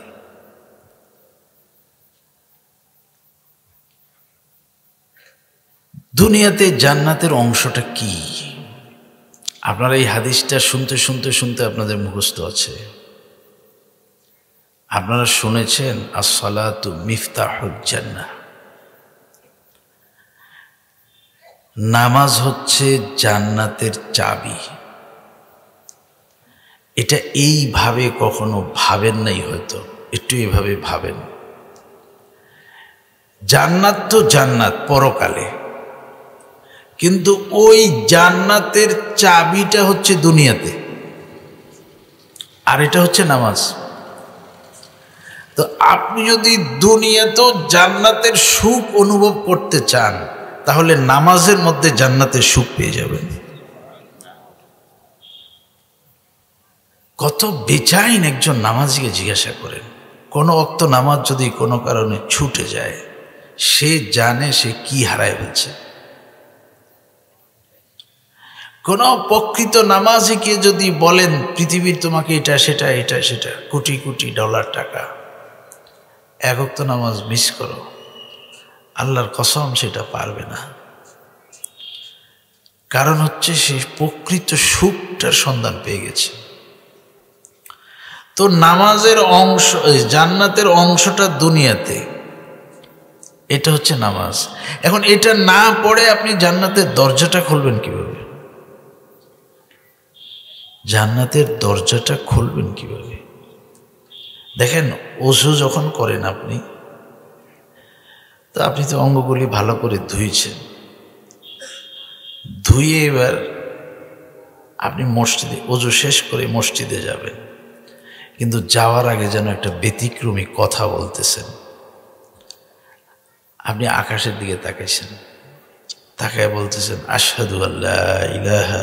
দুনিয়াতে জান্নাতের অংশটা কি? আপনারা এই হাদিসটা শুনতে শুনতে শুনতে আপনাদের মুখস্থ আছে। আপনারা শুনেছেন as-salatu মিফতাহুল জান্নাহ, নামাজ হচ্ছে জান্নাতের চাবি। এটা এইভাবে কখনো ভাবেন নাই, হয়তো একটু এইভাবে ভাবেন। জান্নাত তো জান্নাত পরকালে, কিন্তু ওই জান্নাতের চাবিটা হচ্ছে দুনিয়াতে, আর এটা হচ্ছে নামাজ। তো আপনি যদি দুনিয়াতেও জান্নাতের সুখ অনুভব করতে চান, তাহলে নামাজের মধ্যে জান্নাতের সুখ পেয়ে যাবেন। কত বেচাইন একজন নামাজিকে জিজ্ঞাসা করেন, কোনো ওয়াক্ত নামাজ যদি কোনো কারণে ছুটে যায়, সে জানে সে কি হারায় ফেলছে। কোন প্রকৃত নামাজিকে যদি বলেন পৃথিবীর তোমাকে এটা সেটা এটা সেটা কোটি কোটি ডলার টাকা, এক ওয়াক্ত নামাজ মিস করো, আল্লাহর কসম সেটা পারবে না। কারণ হচ্ছে সে প্রকৃত সুখটার সন্ধান পেয়ে গেছে। তো নামাজের অংশ, জান্নাতের অংশটা দুনিয়াতে, এটা হচ্ছে নামাজ। এখন এটা না পড়ে আপনি জান্নাতের দরজাটা খুলবেন কিভাবে? জান্নাতের দরজাটা খুলবেন কিভাবে? দেখেন, ওযু যখন করেন আপনি, তো আপনি তো অঙ্গগুলি ভালো করে ধুইছেন, ধুয়ে এবার আপনি মসজিদে ওযু শেষ করে মসজিদে যাবেন, কিন্তু যাওয়ার আগে যেন একটা ব্যতিক্রমী কথা বলতেছেন। আপনি আকাশের দিকে তাকাইছেন, তাকায় বলতেছেন আশহাদু আল্লা ইলাহা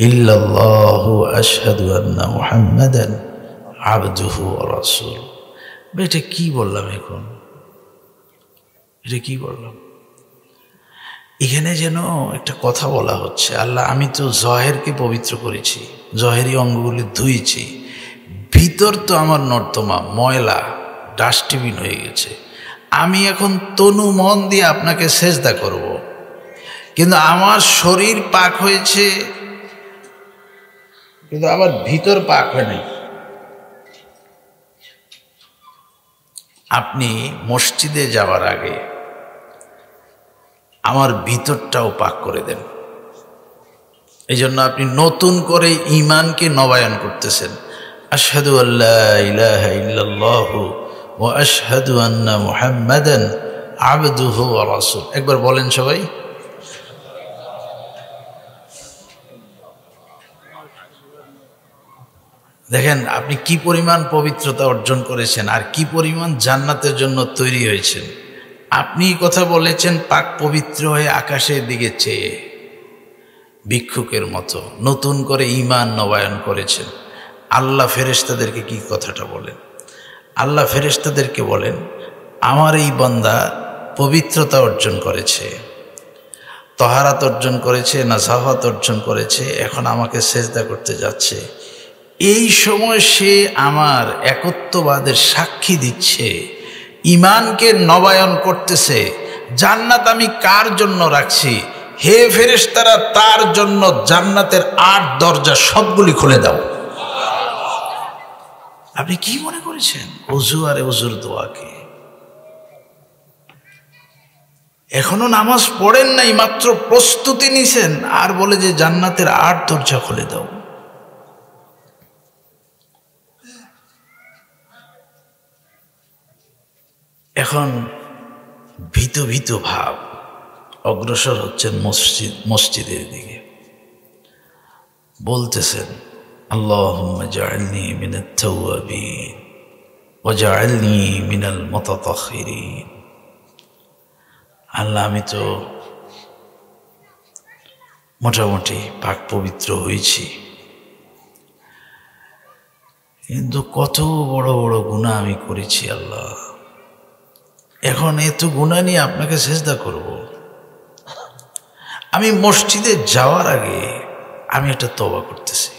ইল্লাল্লাহু আশহাদু আন্না মুহাম্মাদান আবদুহু ওয়া রাসূলুহু। এটা কি বললাম এখন? এটা কি বললাম? এখানে যেন একটা কথা বলা হচ্ছে, আল্লাহ আমি তো জহেরকে পবিত্র করেছি, জহেরি অঙ্গগুলি ধুইছি, ভিতর তো আমার নর্দমা ময়লা ডাস্টবিন হয়ে গেছে। আমি এখন তনু মন দিয়ে আপনাকে সেজদা করব, কিন্তু আমার শরীর পাক হয়েছে, কিন্তু আমার ভিতর পাক হয় নাই। আপনি মসজিদে যাওয়ার আগে আমার ভিতরটাও পাক করে দেন। এই জন্য আপনি নতুন করে ঈমানকে নবায়ন করতেছেন। আশহাদু আল্লা ইলাহা ইল্লাল্লাহু ওয়া আশহাদু আন্না মুহাম্মাদান আবদুহু ওয়া রাসূলুহু। একবার বলেন সবাই। দেখেন আপনি কি পরিমাণ পবিত্রতা অর্জন করেছেন, আর কি পরিমাণ জান্নাতের জন্য তৈরি হয়েছেন। আপনি কথা বলেছেন পাক পবিত্র হয়ে আকাশের দিকে চেয়ে, ভিক্ষুকের মতো নতুন করে ঈমান নবায়ন করেছেন। আল্লাহ ফেরেশতাদেরকে কি কথাটা বলেন? আল্লাহ ফেরেশতাদেরকে বলেন, আমার এই বান্দা পবিত্রতা অর্জন করেছে, তহারাত অর্জন করেছে, নাজাফাত অর্জন করেছে, এখন আমাকে সেজদা করতে যাচ্ছে। এই সময় সে আমার একত্ববাদের সাক্ষী দিচ্ছে, ঈমানকে নবায়ন করতেছে। জান্নাত আমি কার জন্য রাখছি? হে ফেরেশতারা, তার জন্য জান্নাতের 8 দরজা সবগুলি খুলে দাও। আপনি কি মনে করেছেন ওযু আর ওযুর দোয়াকে? এখনো নামাজ পড়েন নাই, মাত্র প্রস্তুতি নিছেন, আর বলে যে জান্নাতের 8 দরজা খুলে দাও। এখন ভীত ভীত ভাব অগ্রসর হচ্ছেন মসজিদের দিকে, বলতেছেন আল্লাহুম্মা জাআলনি মিনাত তাওয়াবিন ওয়া জাআলনি মিনাল মুতাতাহহিরিন। আল্লাহ, আমি তো মোটামুটি পাক পবিত্র হয়েছি, কিন্তু কত বড় বড় গুনাহ আমি করেছি আল্লাহ। এখন এত গুনাহ নিয়ে আপনাকে সিজদা করব। আমি মসজিদে যাওয়ার আগে আমি একটা তওবা করতেছি।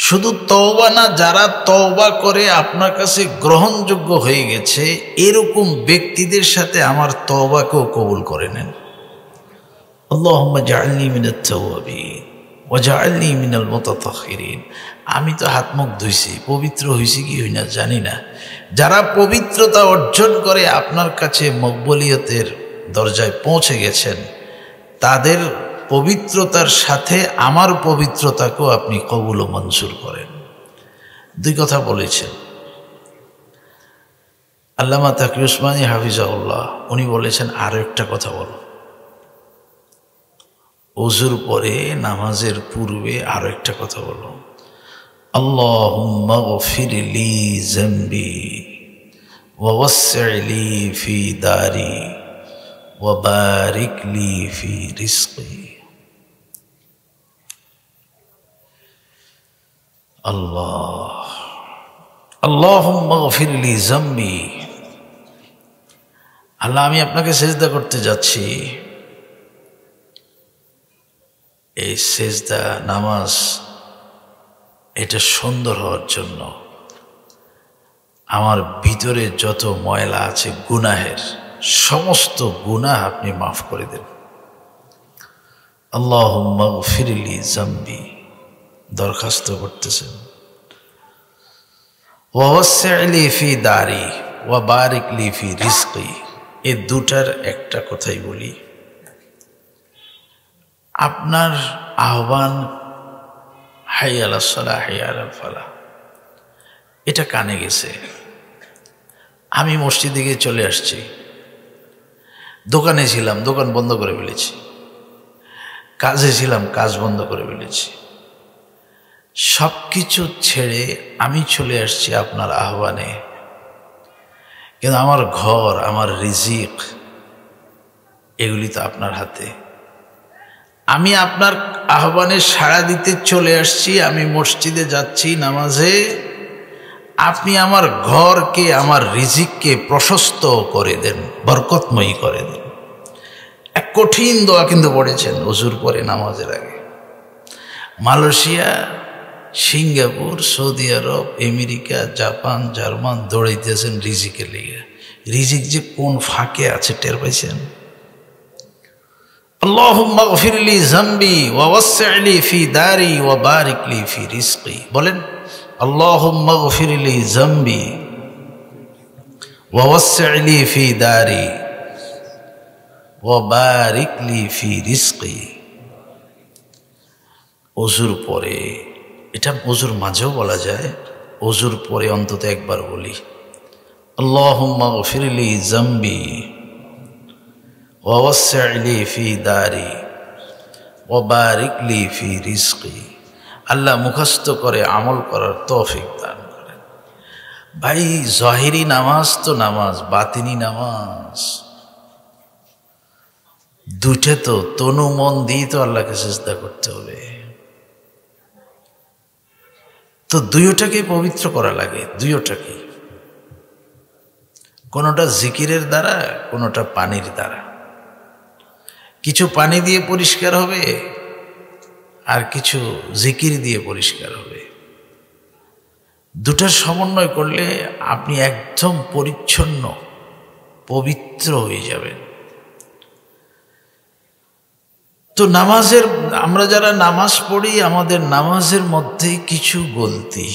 শুধু তওবা না, যারা তওবা করে আপনার কাছে গ্রহণযোগ্য হয়ে গেছে এরকম ব্যক্তিদের সাথে আমার তওবাকেও কবুল করে নেন। আল্লাহুম্মা জাআলনি মিনাত তাওয়াবিন ওয়া জাআলনি মিনাল মুতাতাহহিরিন। আমি তো হাত মুখ ধুইছি, পবিত্র হইছি কি হই না জানি না। যারা পবিত্রতা অর্জন করে আপনার কাছে মকবুলিয়তের দরজায় পৌঁছে গেছেন, তাদের পবিত্রতার সাথে আমার পবিত্রতাকেও আপনি কবুল ও মঞ্জুর করেন। 2 কথা বলেছেন আল্লামা তাকি উসমানী হাফিজাহুল্লাহ। উনি বলেছেন আরো একটা কথা বলো, ওযুর পরে নামাজের পূর্বে আরো একটা কথা বলো, আল্লাহুম্মা গফির লি যামবি ওয়া ওয়াসসি' লি ফি দারি ওয়া বারিক লি ফি রিজকি। আল্লাহ, আল্লাহুম্মা গফির লি যামবি। আল্লাহ, আমি আপনাকে সিজদা করতে যাচ্ছি। এই সিজদা নামাজ এটা সুন্দর হওয়ার জন্য আমার ভিতরে যত ময়লা আছে গুনাহের সমস্ত গুনাহ আপনি মাফ করে দেন। আল্লাহুম্মা গফির লি যামবি দরখাস্ত করতেছেন। ওয়া ওয়াসসি' লি ফি দারি ওয়া বারিক লি ফি রিজকি। এই দুটার একটা কথাই বলি, আপনার আহ্বান হাইয়া আলাস সালাহ হাইয়া আলাল ফালাহ এটা কানে গেছে। আমি মসজিদে গিয়ে চলে আসছি, দোকানে ছিলাম, দোকান বন্ধ করে ফেলেছি, কাজে ছিলাম, কাজ বন্ধ করে ফেলেছি, সব কিছু ছেড়ে আমি চলে আসছি আপনার আহ্বানে। কিন্তু আমার ঘর, আমার রিজিক এগুলি তো আপনার হাতে। আমি আপনার আহ্বানে সাড়া দিতে চলে আসছি, আমি মসজিদে যাচ্ছি নামাজে। আপনি আমার ঘরকে, আমার রিজিককে প্রশস্ত করে দেন, বরকতময়ী করে দেন। এক কঠিন দোয়া কিন্তু পড়েছেন ওযুর পরে নামাজের আগে। মালয়েশিয়া, সিঙ্গাপুর, সৌদি আরব, আমেরিকা, জাপান, জার্মান দৌড়াইতেছেন রিজিকের লেগে। রিজিক যে কোন ফাঁকে আছে টের পাইছেন? আল্লাহুম্মা গফির লি যামবি ওয়া ওয়াসসি' লি ফি দারি ওয়া বারিক লি ফি রিজকি। বলেন আল্লাহুম্মা গফির লি যামবি ওয়া ওয়াসসি' লি ফি দারি ওয়া বারিক লি ফি রিজকি। ওযুর পরে, এটা ওযুর মাঝেও বলা যায়, ওযুর পরে অন্তত একবার বলি আল্লাহুম্মা গফির লি যামবি ওয়া ওয়াসসি' লি ফি দারি ওয়া বারিক লি ফি রিজকি। আল্লাহ মুখস্থ করে আমল করার তৌফিক দান করেন। ভাই, জাহিরি নামাজ তো নামাজ, বাতিনি নামাজ দুইটা তো তনু মন দিয়ে তো আল্লাহকে সিজদা করতে হবে। তো দুইটাকে পবিত্র করা লাগে, দুইটাকে, কোনোটা জিকিরের দ্বারা, কোনোটা পানির দ্বারা। কিছু পানি দিয়ে পরিষ্কার হবে আর কিছু জিকির দিয়ে পরিষ্কার হবে। দুটার সমন্বয় করলে আপনি একদম পরিচ্ছন্ন, পবিত্র হয়ে যাবেন। তো নামাজের, আমরা যারা নামাজ পড়ি আমাদের নামাজের মধ্যে কিছু গলতি,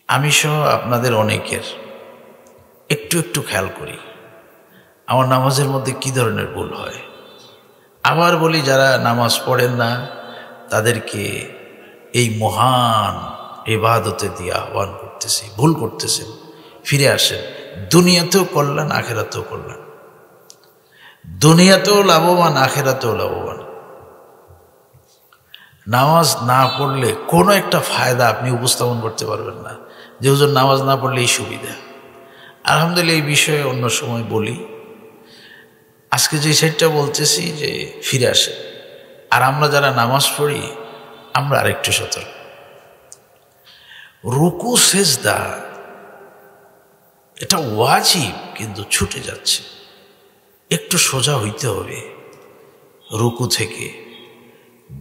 আমি সহ আপনাদের অনেকের একটু একটু খেয়াল করি। আমার নামাজের মধ্যে কি ধরনের ভুল হয়। আবার বলি, যারা নামাজ পড়েন না তাদেরকে এই মহান ইবাদতে দিয়ে আহ্বান করতেছি, ভুল করতেছেন, ফিরে আসেন। দুনিয়াতেও কল্যাণ, আখেরাতেও কল্যাণ, দুনিয়াতেও লাভবান, আখেরাতেও লাভবান। নামাজ না পড়লে কোনো একটা ফায়দা আপনি উপস্থাপন করতে পারবেন না যে হুজুর নামাজ না পড়লে এই সুবিধা। আলহামদুলিল্লাহ, এই বিষয়ে অন্য সময় বলি। আজকে যে সেটটা বলতেছি যে ফিরে আসে। আর আমরা যারা নামাজ পড়ি আমরা আরেকটু সতর্ক। রুকু সেজদা এটা ওয়াজিব, কিন্তু ছুটে যাচ্ছে। একটু সোজা হইতে হবে। রুকু থেকে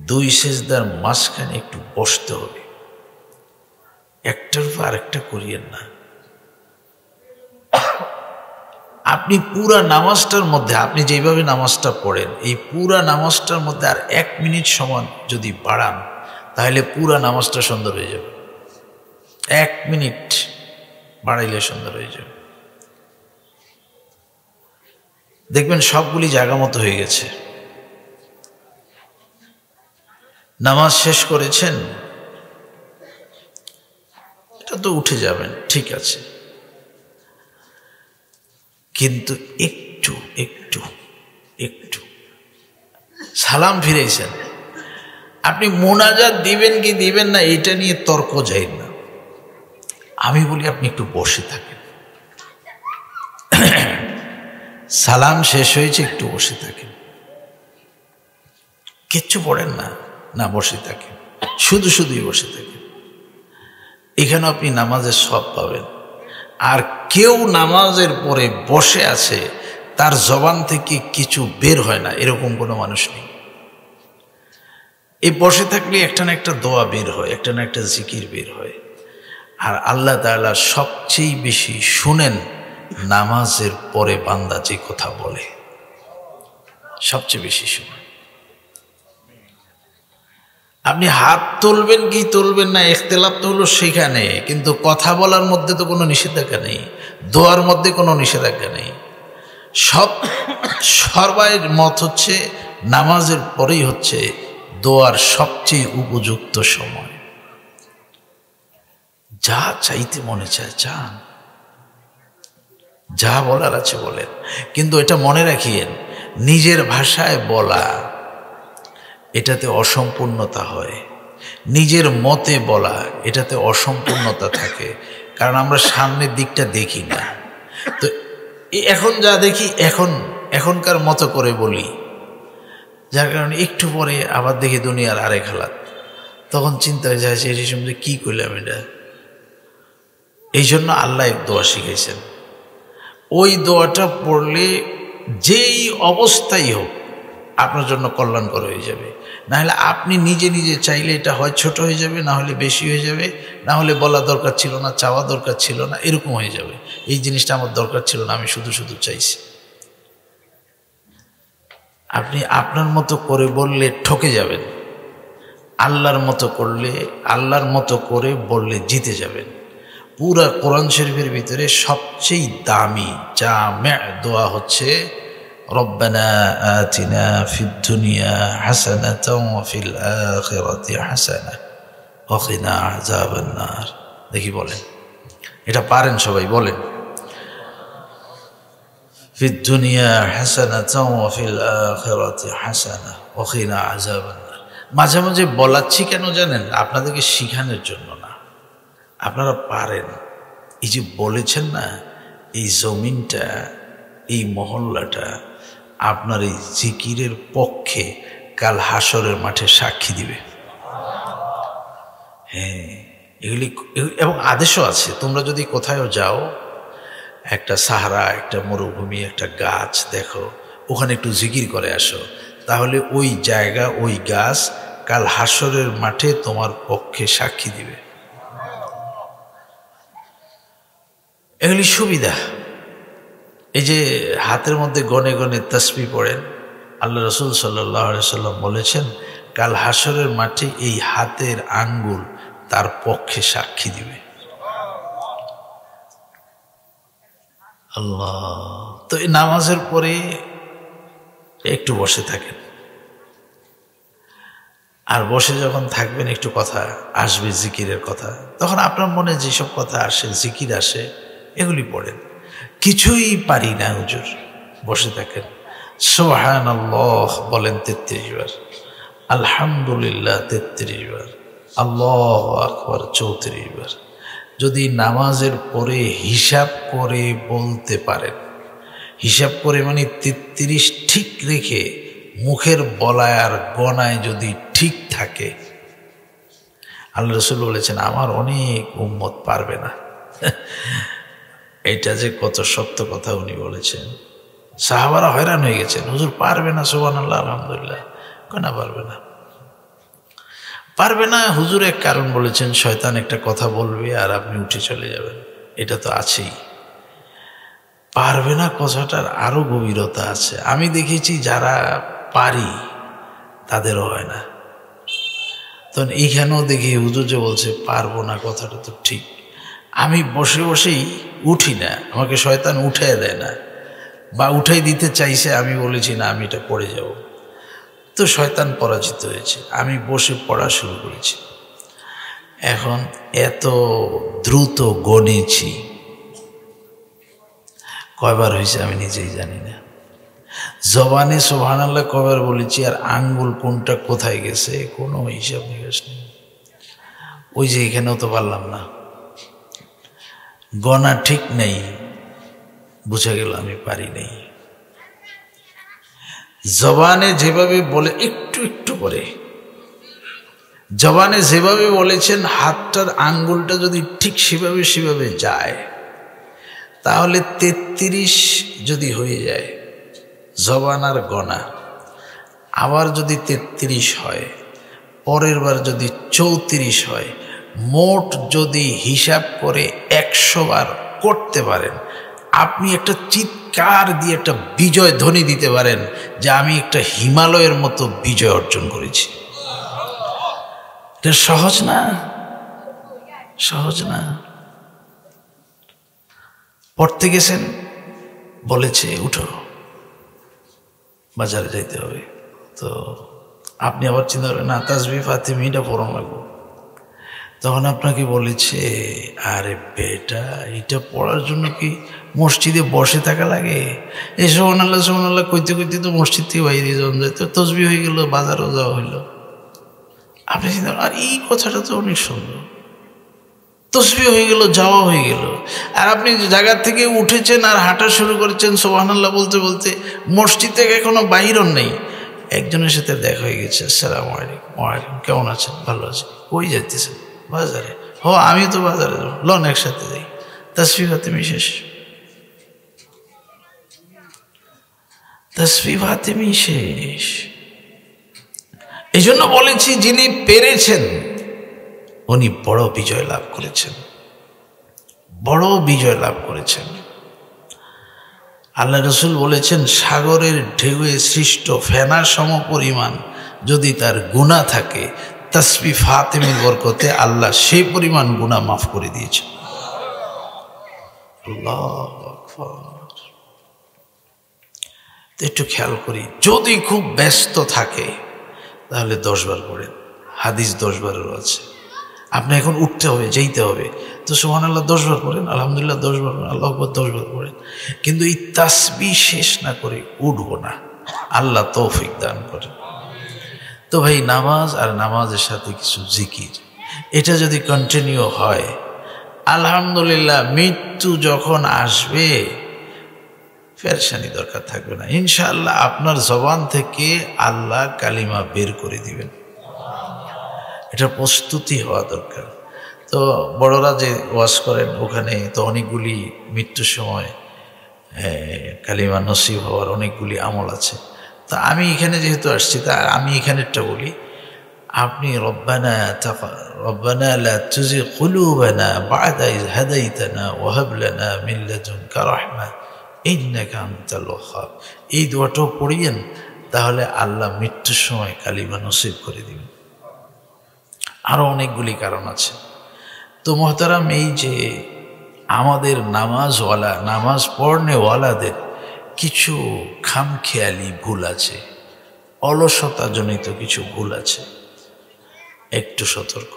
2 সেজদার মাঝখানে একটু বসতে হবে। একটার উপর আরেকটা করিয়েন না। আপনি পুরা নামাজটার মধ্যে, আপনি যেভাবে নামাজটা পড়েন, এই পুরা নামাজটার মধ্যে আর 1 মিনিট সময় যদি বাড়ান তাহলে পুরা নামাজটা সুন্দর হয়ে যাবে। 1 মিনিট বাড়াইলে সুন্দর হয়ে যাবে। দেখবেন সবগুলি জায়গা মতো হয়ে গেছে। নামাজ শেষ করেছেন, এটা তো উঠে যাবেন, ঠিক আছে, কিন্তু একটু একটু একটু সালাম ফিরেছেন। আপনি মুনাজাত দিবেন কি দিবেন না এটা নিয়ে তর্ক যায় না। আমি বলি আপনি একটু বসে থাকেন। সালাম শেষ হয়েছে, একটু বসে থাকেন, কিচ্ছু পড়েন না, না বসে থাকেন, শুধু শুধুই বসে থাকেন। এখানে আপনি নামাজের সব পাবেন। আর কেউ নামাজের পরে বসে আছে, তার জবান থেকে কিছু বের হয় না, এরকম কোনো মানুষ নেই। এই বসে থাকলে একটা না একটা দোয়া বের হয়, একটা না একটা জিকির বের হয়। আর আল্লাহ তাআলা সবচেয়ে বেশি শুনেন নামাজের পরে বান্দা যে কথা বলে, সবচেয়ে বেশি শুনেন। আপনি হাত তুলবেন কি তুলবেন না, ইখতিলাফ তো হলো সেখানে, কিন্তু কথা বলার মধ্যে তো কোনো নিষেধাজ্ঞা নেই, দোয়ার মধ্যে কোনো নিষেধাজ্ঞা নেই। সবাই মত হচ্ছে নামাজের পরেই হচ্ছে দোয়ার সবচেয়ে উপযুক্ত সময়। যা চাইতে মনে চায় চান, যা বলার আছে বলেন, কিন্তু এটা মনে রাখিয়েন, নিজের ভাষায় বলা এটাতে অসম্পূর্ণতা হয়, নিজের মতে বলা এটাতে অসম্পূর্ণতা থাকে, কারণ আমরা সামনের দিকটা দেখি না। তো এখন যা দেখি এখনকার মতো করে বলি, যার কারণে একটু পরে আবার দেখি দুনিয়ার আরেক হালাত, তখন চিন্তা হয়ে যায় যে এই সময় কী করলাম এটা। এই জন্য আল্লাহ এক দোয়া শিখাইছেন, ওই দোয়াটা পড়লে যেই অবস্থাই হোক আপনার জন্য কল্যাণকর হয়ে যাবে। না হলে আপনি নিজে নিজে চাইলে এটা হয় ছোট হয়ে যাবে, না হলে বেশি হয়ে যাবে, না হলে বলা দরকার ছিল না, চাওয়া দরকার ছিল না, এরকম হয়ে যাবে। এই জিনিসটা আমার দরকার ছিল না, আমি শুধু শুধু চাইছি। আপনি আপনার মতো করে বললে ঠকে যাবেন, আল্লাহর মতো করলে, আল্লাহর মতো করে বললে জিতে যাবেন। পুরা কোরআন শরীফের ভিতরে সবচেয়ে দামি জামে দোয়া হচ্ছে রব্বানা আতিনা ফিদ দুনিয়া হাসানাতাও ওয়া ফিল আখিরাতি হাসানা ওয়া কিনা আযাবান নার। দেখি বলেন, এটা পারেন সবাই, বলেন ফিদ দুনিয়া হাসানাতাও ওয়া ফিল আখিরাতি হাসানা ওয়া কিনা আযাবান নার। মাঝে মাঝে বলাচ্ছি কেন জানেন? আপনাদেরকে শিখানোর জন্য না, আপনারা পারেন। এই যে বলেছেন না, এই জমিনটা, এই মহল্লাটা আপনার এই জিকিরের পক্ষে কাল হাসরের মাঠে সাক্ষী দিবে। হ্যাঁ, এগুলি এবং আদেশও আছে। তোমরা যদি কোথাও যাও, একটা সাহারা, একটা মরুভূমি, একটা গাছ দেখো, ওখানে একটু জিকির করে আসো, তাহলে ওই জায়গা, ওই গাছ কাল হাসরের মাঠে তোমার পক্ষে সাক্ষী দিবে। এগুলি সুবিধা। এই যে হাতের মধ্যে গনে গনে তাসবিহ পড়েন, আল্লাহ রসুল সাল্লাল্লাহু আলাইহি সাল্লাম বলেছেন কাল হাসরের মাঠে এই হাতের আঙ্গুল তার পক্ষে সাক্ষী দিবে। আল্লাহ। তো এই নামাজের পরে একটু বসে থাকেন, আর বসে যখন থাকবেন একটু কথা আসবে, জিকিরের কথা। তখন আপনার মনে যেসব কথা আসে, জিকির আসে, এগুলি পড়েন। কিছুই পারি না হুজুর, বসে থাকেন, সুবহানাল্লাহ বলেন 33 বার, আলহামদুলিল্লাহ 33 বার, আল্লাহু আকবার 34 বার। যদি নামাজের পরে হিসাব করে বলতে পারেন, হিসাব করে মানে 33 ঠিক রেখে মুখের বলায় আর গণায় যদি ঠিক থাকে, আল্লাহ রাসূল বলেছেন আমার অনেক উম্মত পারবে না। এটা যে কত সত্য কথা উনি বলেছেন। সাহাবারা হয়রান হয়ে গেছেন, হুজুর পারবে না, সুবহানাল্লাহ আলহামদুলিল্লাহ, কেন পারবে না? পারবে না হুজুর এক কারণ বলেছেন, শয়তান একটা কথা বলবে আর আপনি উঠে চলে যাবেন, এটা তো আছেই। পারবে না কথাটার আরো গভীরতা আছে। আমি দেখেছি যারা পারি তাদেরও হয় না। তখন এইখানেও দেখি হুজুর যে বলছে পারবো না, কথাটা তো ঠিক। আমি বসে বসেই উঠি না, আমাকে শয়তান উঠাই দেয় না, বা উঠাই দিতে চাইছে, আমি বলেছি না আমি এটা পড়ে যাব। তো শয়তান পরাজিত হয়েছে, আমি বসে পড়া শুরু করেছি। এখন এত দ্রুত গণেছি, কয়বার হয়েছে আমি নিজেই জানি না। জবানে সুবহানাল্লাহ কয়বার বলেছি, আর আঙ্গুল কোনটা কোথায় গেছে কোনো হিসাব নিকাশ নেই। ওই যে এখানেও তো পারলাম না, গণা ঠিক নেই, বুঝা গেল আমি পারি নাই। জবানে যেভাবে বলে একটু একটু করে, জবানে যেভাবে বলেছেন হাতটার আঙ্গুলটা যদি ঠিক সেভাবে যায়, তাহলে 33 যদি হয়ে যায় জবান আর গণা, আবার যদি 33 হয়, পরের বার যদি 34 হয়, মোট যদি হিসাব করে 100 বার করতে পারেন, আপনি একটা চিৎকার দিয়ে একটা বিজয় ধ্বনি দিতে পারেন যে আমি একটা হিমালয়ের মতো বিজয় অর্জন করেছি। এটা সহজ না? সহজ না? পড়তে গেছেন, বলেছে উঠো বাজারে যাইতে হবে, তো আপনি আবার চিন্তা করেন না তাসবিহ ফাতিমিটা পড়ানো লাগবো। তখন আপনাকে বলেছে আরে বেটা, এটা পড়ার জন্য কি মসজিদে বসে থাকা লাগে? এই সুবহানাল্লাহ কইতে কইতে তো মসজিদ থেকে বাইরে যাওয়া যায়, তো তসবিহ হয়ে গেল, বাজারও যাওয়া হইলো। আপনি চিন্তা করেন আর এই কথাটা তো অনেক সুন্দর, তসবিহ হয়ে গেল, যাওয়া হয়ে গেল। আর আপনি জায়গা থেকে উঠেছেন আর হাঁটা শুরু করেছেন সুবহানাল্লাহ বলতে বলতে, মসজিদ থেকে এখনো বাইরও নেই, একজনের সাথে দেখা হয়ে গেছে, আসসালামু আলাইকুম। ওয়ালাইকুম, কেমন আছেন? ভালো আছি। কই যাইতেছেন? বাজারে। ও আমি তো বাজারে যাব, লন একসাথে যাই। তাসবিহ ফাতিমি শেষ, তাসবিহ ফাতিমি শেষ। এই জন্য বলেছি যিনি পেরেছেন উনি বড় বিজয় লাভ করেছেন, বড় বিজয় লাভ করেছেন। আল্লাহ রাসূল বলেছেন সাগরের ঢেউয়ে সৃষ্ট ফেনার সমপরিমাণ যদি তার গুনাহ থাকে, তাসবিহ ফাতিমির বরকতে আল্লাহ সেই পরিমাণ গুনাহ মাফ করে দিয়েছেন। আল্লাহু আকবার। একটু খেয়াল করি, যদি খুব ব্যস্ত থাকে তাহলে 10 বার পড়েন, হাদিস 10 বারেরও আছে। আপনি এখন উঠতে হবে, যেতে হবে, তো সুবহানাল্লাহ 10 বার পড়েন, আলহামদুলিল্লাহ 10 বার পড়েন, আল্লাহু আকবার 10 বার পড়েন। কিন্তু এই তাসবিহ শেষ না করে উঠবো না, আল্লাহ তৌফিক দান করেন। তো ভাই নামাজ আর নামাজের সাথে কিছু জিকির, এটা যদি কন্টিনিউ হয়, আলহামদুলিল্লাহ মৃত্যু যখন আসবে পেরেশানি দরকার থাকবে না ইনশাআল্লাহ। আপনার জবান থেকে আল্লাহ কালিমা বের করে দিবেন, এটা প্রস্তুতি হওয়া দরকার। তো বড়রা যে ওয়াজ করেন ওখানে তো অনেকগুলি মৃত্যুর সময় কালিমা নসিব হওয়ার অনেকগুলি আমল আছে। তা আমি এখানে যেহেতু আসছি, তা আমি এখানেরটা বলি। আপনি রব্বানা লা তুযিগ কুলুবানা বা'দা ইয হাদাইতানা ওয়া হাব লানা মিন লাদুনকা রাহমা ইন্নাকা আনতাল ওয়াহ্হাব, এই দোয়াটাও পড়িয়েন, তাহলে আল্লাহ মৃত্যুর সময় কালিমা নসিব করে দিবেন। আরও অনেকগুলি কারণ আছে। তো মোহতারাম, এই যে আমাদের নামাজওয়ালা, নামাজ পড়নেওয়ালাদের কিছু খামখেয়ালি ভুল আছে, অলসতাজনিত কিছু ভুল আছে। একটু সতর্ক,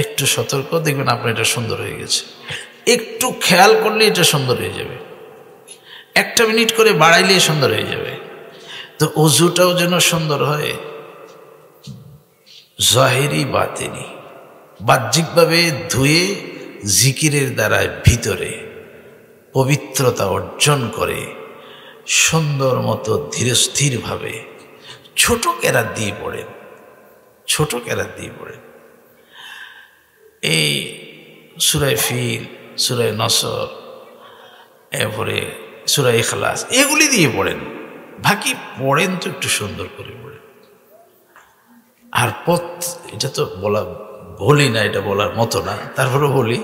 একটু সতর্ক, দেখবেন আপনার এটা সুন্দর হয়ে গেছে। একটু খেয়াল করলে এটা সুন্দর হয়ে যাবে, 1 মিনিট করে বাড়াইলে সুন্দর হয়ে যাবে। তো অজুটাও যেন সুন্দর হয়, জাহেরি বাতিনি, বাহ্যিকভাবে ধুয়ে জিকিরের দ্বারা ভিতরে পবিত্রতা অর্জন করে সুন্দর মতো ধীরে স্থিরভাবে ছোট কেরাত দিয়ে পড়েন, ছোট কেরাত দিয়ে পড়েন। এই সূরা ফিল, সূরা নসর, এরপরে সূরা ইখলাস, এগুলি দিয়ে পড়েন। বাকি পড়েন তো একটু সুন্দর করে পড়েন। আর এটা তো বলা বলি না, এটা বলার মতো না, তারপরে বলি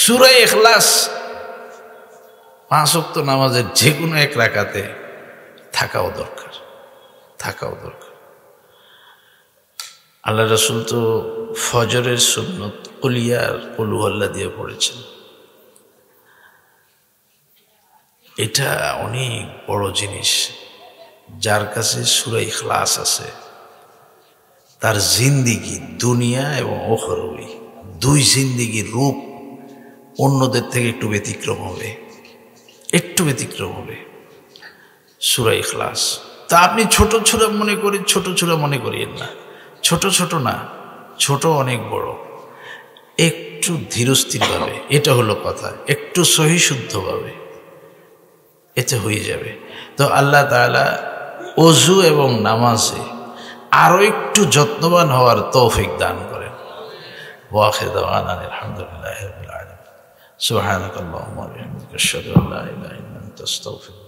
সূরা ইখলাস 5 ওয়াক্ত নামাজের যে কোনো 1 রাকাতে থাকাও দরকার, থাকাও দরকার। আল্লাহ রাসূল তো ফজরের সুন্নত কুলিয়ার কুল হুয়াল্লাহ দিয়ে পড়েছেন। এটা অনেক বড় জিনিস। যার কাছে সূরা ইখলাস আছে তার জিন্দিগি দুনিয়া এবং উখরবি 2 জিন্দিগির রূপ অন্যদের থেকে একটু ব্যতিক্রম হবে, একটু ব্যতিক্রম হবে সূরা ইখলাস। তা আপনি ছোট ছোট মনে করি, ছোট ছোট মনে করিয়েন না, ছোট ছোট না, ছোট অনেক বড়। একটু ধীরস্থিরভাবে, এটা হলো কথা, একটু সহিশুদ্ধভাবে এতে হয়ে যাবে। তো আল্লাহ তাআলা ওযু এবং নামাজে আরো একটু যত্নবান হওয়ার তৌফিক দান করেন। ওয়া আখিরু দাওয়ানা আলহামদুলিল্লাহি রাব্বিল আলামিন। সুবহানাকাল্লাহুম্মা ওয়া বিহামদিকা আশহাদু আল্লা ইলাহা ইল্লা আনতা আস্তাগফিরুকা